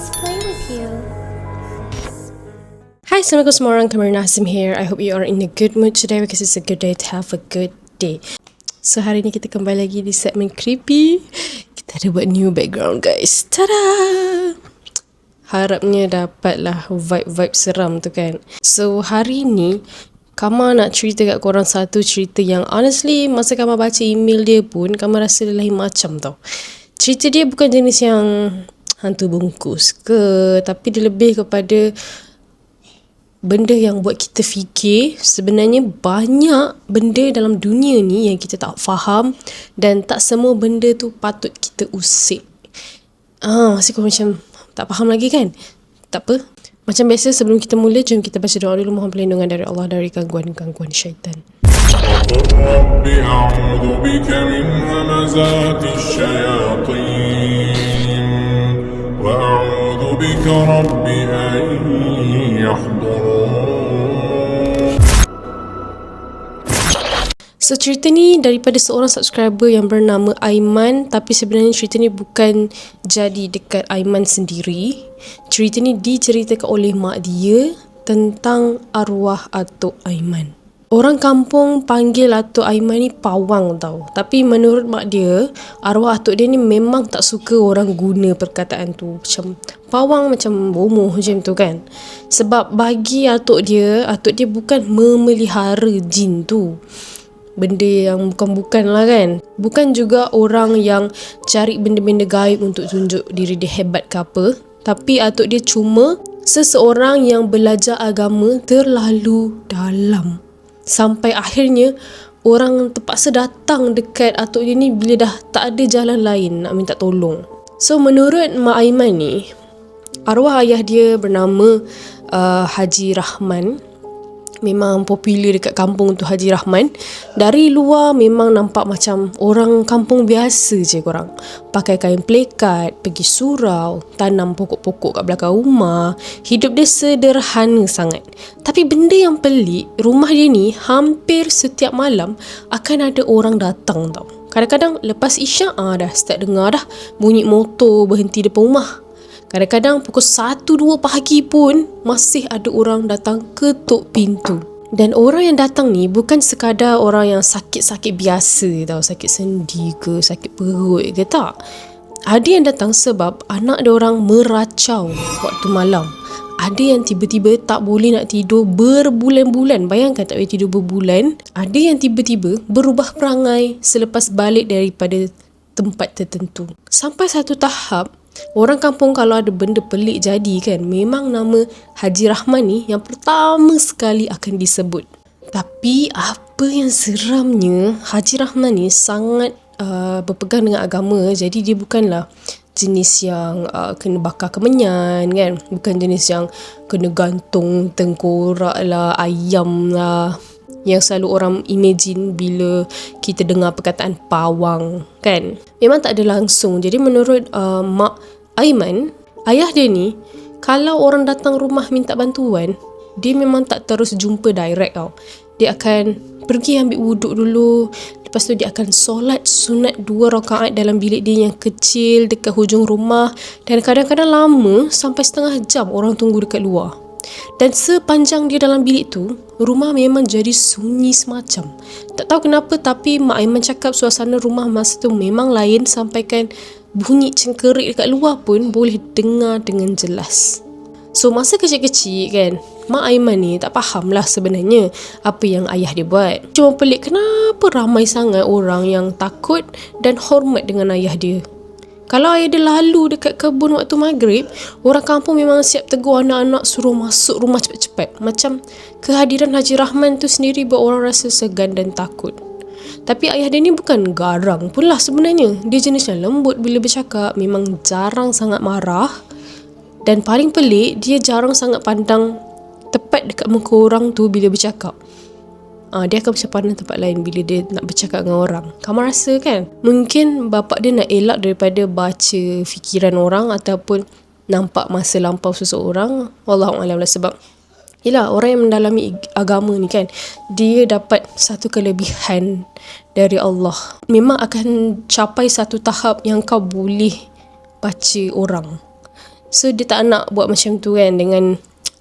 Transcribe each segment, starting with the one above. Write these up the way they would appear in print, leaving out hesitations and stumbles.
always play with you. Hi, Assalamualaikum semua orang. Kamar Nasim here. I hope you are in a good mood today because it's a good day to have a good day. So hari ni kita kembali lagi di segmen creepy. Kita ada buat new background guys. Tada! Harapnya dapatlah vibe-vibe seram tu kan. So hari ni Kama nak cerita kat korang satu cerita yang honestly masa Kama baca email dia pun Kama rasa lain macam tau. Cerita dia bukan jenis yang hantu bungkus ke, tapi dia lebih kepada benda yang buat kita fikir sebenarnya banyak benda dalam dunia ni yang kita tak faham dan tak semua benda tu patut kita usik. Masih kau macam tak faham lagi kan? Tak apa. Macam biasa sebelum kita mula, jom kita baca doa dulu, mohon perlindungan dari Allah dari gangguan-gangguan syaitan. رب أعوذ بك من همزات الشياطين وأعوذ بك رب أن يحضرون. So cerita ni daripada seorang subscriber yang bernama Aiman, tapi sebenarnya cerita ni bukan jadi dekat Aiman sendiri. Cerita ni diceritakan oleh mak dia tentang arwah Atuk Aiman. Orang kampung panggil Atuk Aiman ni pawang tau. Tapi menurut mak dia, arwah atuk dia ni memang tak suka orang guna perkataan tu. Macam pawang macam bomoh macam tu kan. Sebab bagi atuk dia bukan memelihara jin tu. Benda yang bukan-bukan lah kan. Bukan juga orang yang cari benda-benda gaib untuk tunjuk diri dia hebat ke apa. Tapi atuk dia cuma seseorang yang belajar agama terlalu dalam. Sampai akhirnya orang terpaksa datang dekat atuk dia ni bila dah tak ada jalan lain nak minta tolong. So menurut Mak Aiman ni, arwah ayah dia bernama Haji Rahman. Memang popular dekat kampung tu Haji Rahman. Dari luar memang nampak macam orang kampung biasa je korang. Pakai kain plekat, pergi surau, tanam pokok-pokok kat belakang rumah. Hidup dia sederhana sangat. Tapi benda yang pelik, rumah dia ni hampir setiap malam akan ada orang datang tau. Kadang-kadang lepas isyak dah start dengar dah bunyi motor berhenti depan rumah. Kadang-kadang pukul 1-2 pagi pun masih ada orang datang ketuk pintu. Dan orang yang datang ni bukan sekadar orang yang sakit-sakit biasa tau. Sakit sendi ke, sakit perut ke, tak. Ada yang datang sebab anak dia orang meracau waktu malam. Ada yang tiba-tiba tak boleh nak tidur berbulan-bulan. Bayangkan tak boleh tidur berbulan. Ada yang tiba-tiba berubah perangai selepas balik daripada tempat tertentu. Sampai satu tahap, orang kampung kalau ada benda pelik jadi kan, memang nama Haji Rahman ni yang pertama sekali akan disebut. Tapi apa yang seramnya, Haji Rahman ni sangat berpegang dengan agama. Jadi dia bukanlah jenis yang kena bakar kemenyan kan. Bukan jenis yang kena gantung tengkorak lah, ayam lah, yang selalu orang imagine bila kita dengar perkataan pawang kan. Memang tak ada langsung. Jadi menurut Mak Aiman, ayah dia ni, kalau orang datang rumah minta bantuan, dia memang tak terus jumpa direct tau. Dia akan pergi ambil wuduk dulu. Lepas tu dia akan solat sunat 2 rakaat dalam bilik dia yang kecil dekat hujung rumah. Dan kadang-kadang lama sampai setengah jam orang tunggu dekat luar. Dan sepanjang dia dalam bilik tu, rumah memang jadi sunyi semacam. Tak tahu kenapa, tapi Mak Aiman cakap suasana rumah masa tu memang lain, sampaikan bunyi cengkerik dekat luar pun boleh dengar dengan jelas. So masa kecil-kecil kan, Mak Aiman ni tak faham lah sebenarnya apa yang ayah dia buat. Cuma pelik kenapa ramai sangat orang yang takut dan hormat dengan ayah dia. Kalau ayah dia lalu dekat kebun waktu maghrib, orang kampung memang siap tegur anak-anak suruh masuk rumah cepat-cepat. Macam kehadiran Haji Rahman tu sendiri buat orang rasa segan dan takut. Tapi ayah dia ni bukan garang pun lah sebenarnya. Dia jenis yang lembut bila bercakap, memang jarang sangat marah. Dan paling pelik, dia jarang sangat pandang tepat dekat muka orang tu bila bercakap. Dia akan macam pandang tempat lain bila dia nak bercakap dengan orang. Kamu rasa kan? Mungkin bapak dia nak elak daripada baca fikiran orang ataupun nampak masa lampau seseorang. Wallahualam lah, sebab yelah, orang yang mendalami agama ni kan, dia dapat satu kelebihan dari Allah. Memang akan capai satu tahap yang kau boleh baca orang. So dia tak nak buat macam tu kan, dengan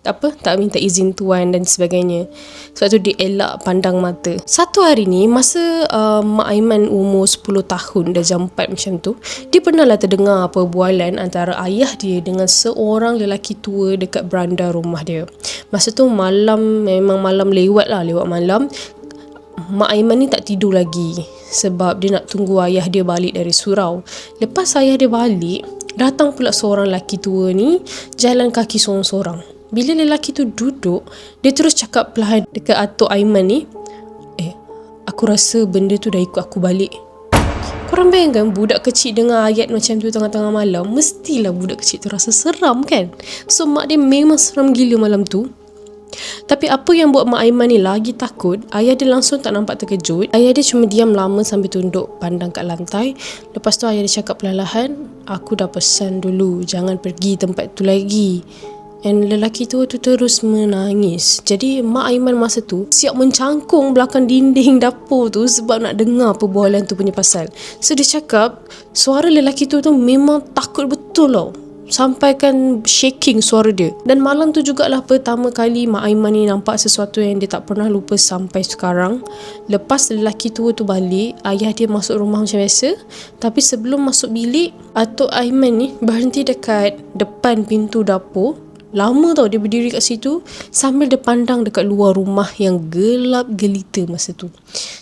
tak minta izin tuan dan sebagainya. Sebab tu dia elak pandang mata. Satu hari ni masa Mak Aiman umur 10 tahun, dah jam 4 macam tu, dia pernah lah terdengar perbualan antara ayah dia dengan seorang lelaki tua dekat beranda rumah dia. Masa tu malam, memang malam lewat malam. Mak Aiman ni tak tidur lagi sebab dia nak tunggu ayah dia balik dari surau. Lepas ayah dia balik, datang pula seorang lelaki tua ni jalan kaki sorang-sorang. Bila lelaki tu duduk, dia terus cakap perlahan dekat atuk Aiman ni, aku rasa benda tu dah ikut aku balik. Korang bayangkan budak kecil dengar ayat macam tu tengah-tengah malam, mestilah budak kecil tu rasa seram kan. So mak dia memang seram gila malam tu. Tapi apa yang buat Mak Aiman ni lagi takut, ayah dia langsung tak nampak terkejut. Ayah dia cuma diam lama sambil tunduk pandang kat lantai. Lepas tu ayah dia cakap perlahan, aku dah pesan dulu, jangan pergi tempat tu lagi. And lelaki tu terus menangis. Jadi Mak Aiman masa tu siap mencangkung belakang dinding dapur tu sebab nak dengar perbualan tu punya pasal. So dia cakap suara lelaki tu memang takut betul tau, sampaikan shaking suara dia. Dan malam tu jugalah pertama kali Mak Aiman ni nampak sesuatu yang dia tak pernah lupa sampai sekarang. Lepas lelaki tua tu balik, ayah dia masuk rumah macam biasa. Tapi sebelum masuk bilik, atuk Aiman ni berhenti dekat depan pintu dapur. Lama tau dia berdiri kat situ sambil dia pandang dekat luar rumah yang gelap gelita masa tu.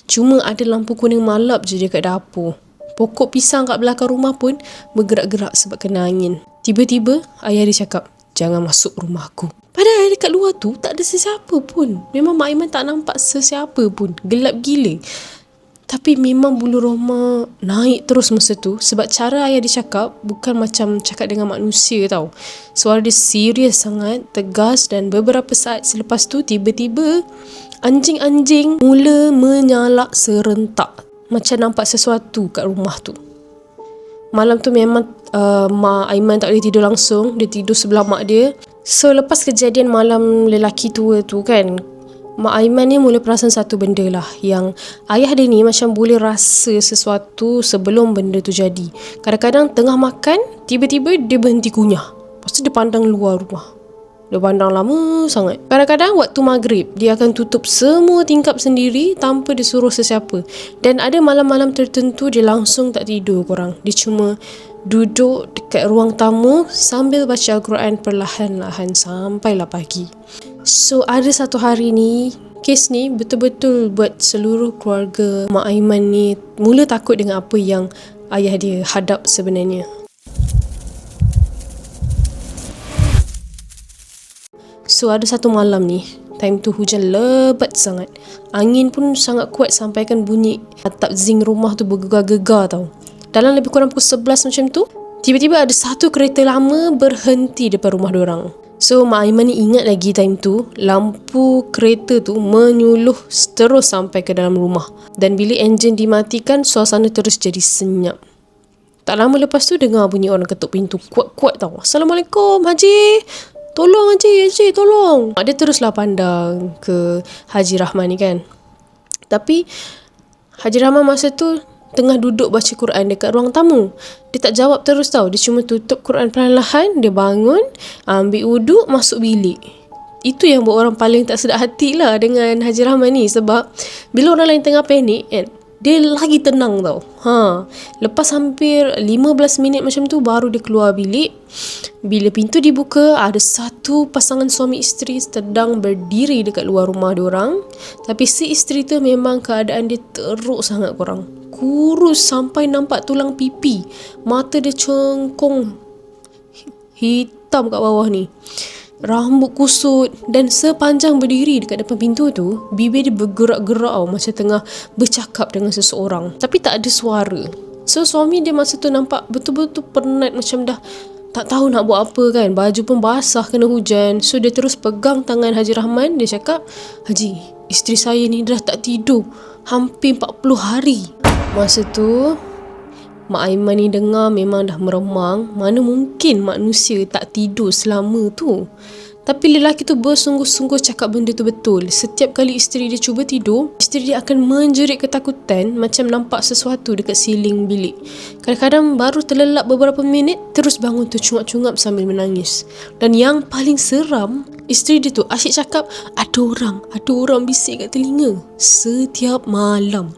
Cuma ada lampu kuning malap je dekat dapur. Pokok pisang kat belakang rumah pun bergerak-gerak sebab kena angin. Tiba-tiba ayah dia cakap, jangan masuk rumah aku. Padahal dekat luar tu tak ada sesiapa pun. Memang Mak Aiman tak nampak sesiapa pun. Gelap gila. Tapi memang bulu roma naik terus masa tu. Sebab cara ayah dia cakap bukan macam cakap dengan manusia tau. Suara dia serius sangat, tegas. Dan beberapa saat selepas tu tiba-tiba anjing-anjing mula menyalak serentak. Macam nampak sesuatu kat rumah tu. Malam tu memang Mak Aiman tak boleh tidur langsung. Dia tidur sebelah mak dia. So lepas kejadian malam lelaki tua tu kan, Mak Aiman ni mula perasan satu benda lah, yang ayah dia ni macam boleh rasa sesuatu sebelum benda tu jadi. Kadang-kadang tengah makan, tiba-tiba dia berhenti kunyah. Lepas tu dia pandang luar rumah. Dia pandang lama sangat. Kadang-kadang waktu maghrib, dia akan tutup semua tingkap sendiri tanpa disuruh sesiapa. Dan ada malam-malam tertentu dia langsung tak tidur korang. Dia cuma duduk dekat ruang tamu sambil baca Al-Quran perlahan-lahan sampailah pagi. So ada satu hari ni, kes ni betul-betul buat seluruh keluarga Mak Aiman ni mula takut dengan apa yang ayah dia hadap sebenarnya. So ada satu malam ni, time tu hujan lebat sangat. Angin pun sangat kuat sampaikan bunyi atap zinc rumah tu bergegar-gegar tau. Dalam lebih kurang pukul 11 macam tu, tiba-tiba ada satu kereta lama berhenti depan rumah diorang. So Mak Aiman ni ingat lagi time tu, lampu kereta tu menyuluh terus sampai ke dalam rumah. Dan bila enjin dimatikan, suasana terus jadi senyap. Tak lama lepas tu dengar bunyi orang ketuk pintu kuat-kuat tau. Assalamualaikum Haji, tolong Haji, tolong. Dia teruslah pandang ke Haji Rahman ni kan. Tapi Haji Rahman masa tu tengah duduk baca Quran dekat ruang tamu. Dia tak jawab terus tau. Dia cuma tutup Quran perlahan-lahan. Dia bangun, ambil wuduk, masuk bilik. Itu yang buat orang paling tak sedap hati lah dengan Haji Rahman ni. Sebab bila orang lain tengah panik kan, dia lagi tenang tau. Lepas hampir 15 minit macam tu, baru dia keluar bilik. Bila pintu dibuka, ada satu pasangan suami isteri sedang berdiri dekat luar rumah diorang. Tapi si isteri tu memang keadaan dia teruk sangat korang. Kurus sampai nampak tulang pipi. Mata dia cengkung hitam kat bawah ni. Rambut kusut. Dan sepanjang berdiri dekat depan pintu tu, bibir dia bergerak-gerak macam tengah bercakap dengan seseorang. Tapi tak ada suara. So suami dia masa tu nampak betul-betul penat, macam dah tak tahu nak buat apa kan. Baju pun basah kena hujan. So dia terus pegang tangan Haji Rahman. Dia cakap, Haji, isteri saya ni dah tak tidur hampir 40 hari. Masa tu Mak Aiman ni dengar memang dah meremang. Mana mungkin manusia tak tidur selama tu. Tapi lelaki tu bersungguh-sungguh cakap benda tu betul. Setiap kali isteri dia cuba tidur, isteri dia akan menjerit ketakutan macam nampak sesuatu dekat siling bilik. Kadang-kadang baru terlelap beberapa minit, terus bangun tercungap-cungap sambil menangis. Dan yang paling seram, isteri dia tu asyik cakap, ada orang bising kat telinga setiap malam.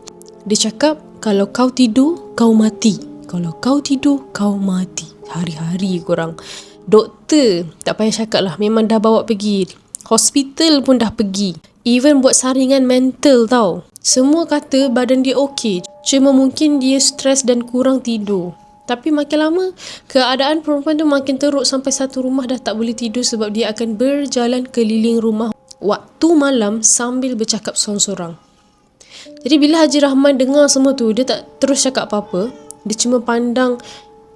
Dia cakap, kalau kau tidur, kau mati. Kalau kau tidur, kau mati. Hari-hari korang. Doktor tak payah cakap lah, memang dah bawa pergi. Hospital pun dah pergi. Even buat saringan mental tau. Semua kata badan dia okey, cuma mungkin dia stres dan kurang tidur. Tapi makin lama, keadaan perempuan tu makin teruk sampai satu rumah dah tak boleh tidur sebab dia akan berjalan keliling rumah waktu malam sambil bercakap sorang-sorang. Jadi bila Haji Rahman dengar semua tu, dia tak terus cakap apa-apa. Dia cuma pandang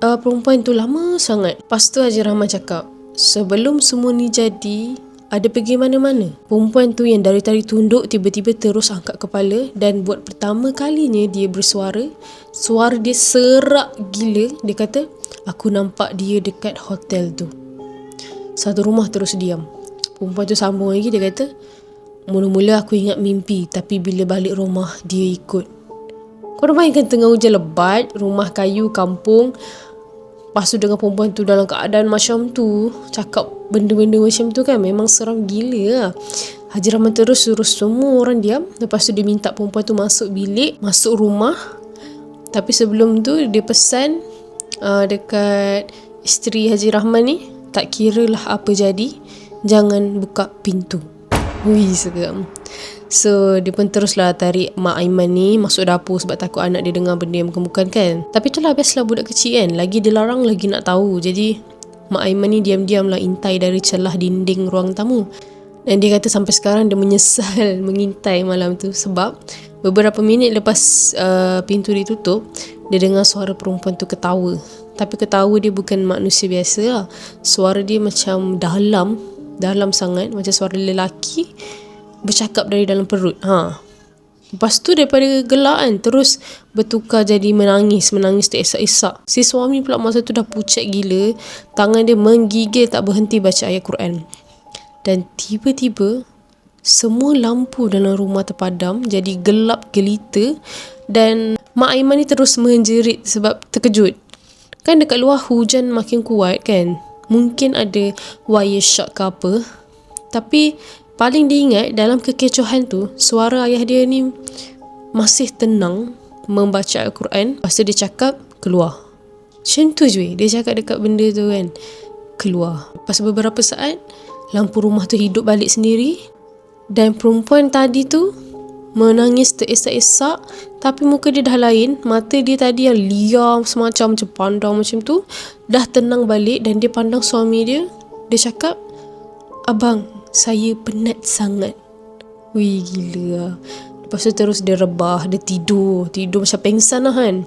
perempuan tu lama sangat. Lepas tu Haji Rahman cakap, sebelum semua ni jadi, ada pergi mana-mana? Perempuan tu yang dari tadi tunduk tiba-tiba terus angkat kepala dan buat pertama kalinya dia bersuara. Suara dia serak gila. Dia kata, aku nampak dia dekat hotel tu. Satu rumah terus diam. Perempuan tu sambung lagi, dia kata, mula-mula aku ingat mimpi, tapi bila balik rumah dia ikut. Korang bayangkan tengah hujan lebat, rumah kayu, kampung. Lepas tu dengan perempuan tu dalam keadaan macam tu, cakap benda-benda macam tu kan, memang seram gila lah. Haji Rahman terus suruh semua orang diam. Lepas tu dia minta perempuan tu masuk bilik, masuk rumah. Tapi sebelum tu dia pesan dekat isteri Haji Rahman ni, tak kira lah apa jadi, jangan buka pintu. Wih, seram. So dia pun teruslah tarik Mak Aiman ni masuk dapur sebab takut anak dia dengar benda yang bukan-bukan kan. Tapi itulah biasalah budak kecil kan, lagi dilarang lagi nak tahu. Jadi Mak Aiman ni diam-diam lah intai dari celah dinding ruang tamu. Dan dia kata sampai sekarang dia menyesal mengintai malam tu sebab beberapa minit lepas pintu ditutup, dia dengar suara perempuan tu ketawa. Tapi ketawa dia bukan manusia biasa lah. Suara dia macam dalam sangat, macam suara lelaki bercakap dari dalam perut. Lepas tu daripada gelak kan, terus bertukar jadi menangis teresak-esak. Si suami pula masa tu dah pucat gila, tangan dia menggigil tak berhenti baca ayat Quran. Dan tiba-tiba semua lampu dalam rumah terpadam, jadi gelap gelita. Dan Mak Aiman ni terus menjerit sebab terkejut. Kan dekat luar hujan makin kuat kan, mungkin ada wire shot ke apa. Tapi paling diingat dalam kekecohan tu, suara ayah dia ni masih tenang membaca Al-Quran. Lepas tu dia cakap, keluar. Macam tu je dia cakap dekat benda tu kan, keluar. Lepas beberapa saat, lampu rumah tu hidup balik sendiri. Dan perempuan tadi tu menangis teresak-esak, tapi muka dia dah lain. Mata dia tadi yang liar semacam pandang macam tu dah tenang balik. Dan dia pandang suami dia. Dia cakap, abang, saya penat sangat. Wih, gila lah. Lepas tu terus dia rebah, dia tidur macam pengsan lah kan.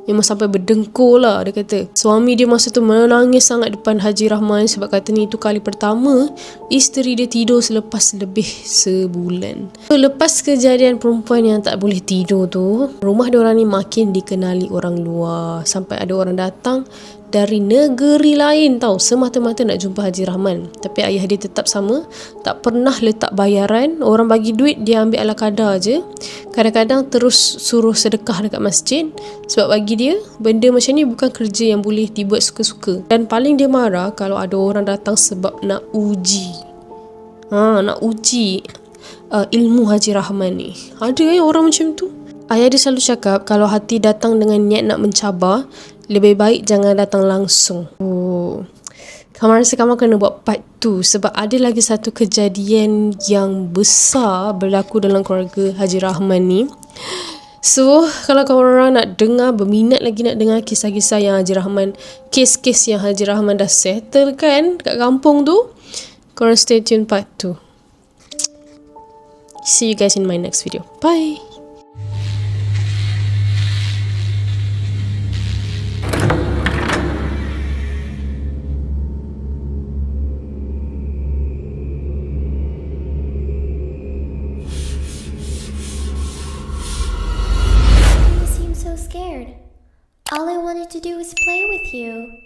Memang sampai berdengkur lah, dia kata. Suami dia masa tu menangis sangat depan Haji Rahman sebab katanya itu kali pertama isteri dia tidur selepas lebih sebulan. So, lepas kejadian perempuan yang tak boleh tidur tu, rumah diorang ni makin dikenali orang luar. Sampai ada orang datang dari negeri lain tau, semata-mata nak jumpa Haji Rahman. Tapi ayah dia tetap sama, tak pernah letak bayaran. Orang bagi duit, dia ambil ala kadar je. Kadang-kadang terus suruh sedekah dekat masjid sebab bagi dia, benda macam ni bukan kerja yang boleh dibuat suka-suka. Dan paling dia marah kalau ada orang datang sebab nak uji ilmu Haji Rahman ni. Ada orang macam tu. Ayah dia selalu cakap, kalau hati datang dengan niat nak mencabar, lebih baik jangan datang langsung. Kamu rasa kamu kena buat part 2 sebab ada lagi satu kejadian yang besar berlaku dalam keluarga Haji Rahman ni. So, kalau korang nak dengar, berminat lagi nak dengar kisah-kisah yang Haji Rahman, kes-kes yang Haji Rahman dah settle kan kat kampung tu, korang stay tune part 2. See you guys in my next video. Bye. All I wanted to do was play with you.